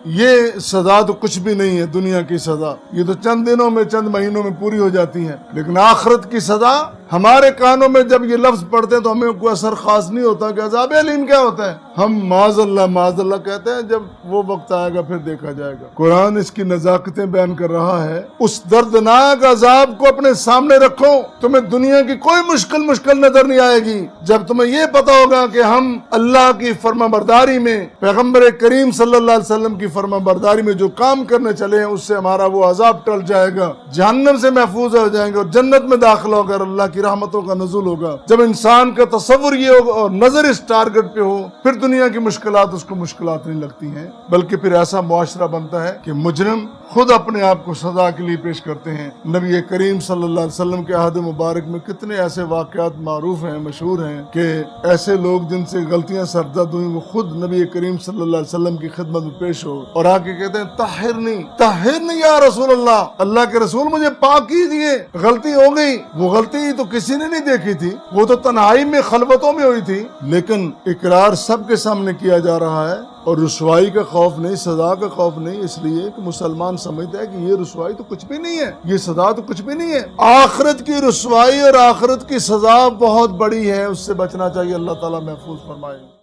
یہ سزا تو کچھ بھی نہیں ہے دنیا کی سزا، یہ تو چند دنوں میں چند مہینوں میں پوری ہو جاتی ہے، لیکن آخرت کی سزا ہمارے کانوں میں جب یہ لفظ پڑھتے ہیں تو ہمیں کوئی اثر خاص نہیں ہوتا کہ عذاب علیم کیا ہوتا ہے، ہم معاذ اللہ کہتے ہیں، جب وہ وقت آئے گا پھر دیکھا جائے گا۔ قرآن اس کی نزاکتیں بیان کر رہا ہے، اس دردناک عذاب کو اپنے سامنے رکھو، تمہیں دنیا کی کوئی مشکل نظر نہیں آئے گی جب تمہیں یہ پتا ہوگا کہ ہم اللہ کی فرما برداری میں، پیغمبر کریم صلی اللہ علیہ وسلم کی فرما برداری میں جو کام کرنے چلے ہیں اس سے ہمارا وہ عذاب ٹل جائے گا، جہنم سے محفوظ ہو جائیں گے اور جنت میں داخل ہوگا اور اللہ کی رحمتوں کا نزول ہوگا۔ جب انسان کا تصور یہ ہوگا اور نظر اس ٹارگٹ پہ ہو، پھر دنیا کی مشکلات اس کو مشکلات نہیں لگتی ہیں، بلکہ پھر ایسا معاشرہ بنتا ہے کہ مجرم خود اپنے آپ کو سزا کے لیے پیش کرتے ہیں۔ نبی کریم صلی اللہ علیہ وسلم کے عہد مبارک میں کتنے ایسے واقعات معروف ہیں، مشہور ہیں کہ ایسے لوگ جن سے غلطیاں سرزد ہوئیں وہ خود نبی کریم صلی اللہ علیہ وسلم کی خدمت میں پیش ہو اور آ کے کہتے ہیں طہرنی یا رسول اللہ، اللہ کے رسول مجھے پاک کیجیے، غلطی ہو گئی۔ وہ غلطی تو کسی نے نہیں دیکھی تھی، وہ تو تنہائی میں خلوتوں میں ہوئی تھی، لیکن اقرار سب کے سامنے کیا جا رہا ہے اور رسوائی کا خوف نہیں، سزا کا خوف نہیں، اس لیے کہ مسلمان سمجھتا ہے کہ یہ رسوائی تو کچھ بھی نہیں ہے، یہ سزا تو کچھ بھی نہیں ہے۔ آخرت کی رسوائی اور آخرت کی سزا بہت بڑی ہے، اس سے بچنا چاہیے، اللہ تعالیٰ محفوظ فرمائے۔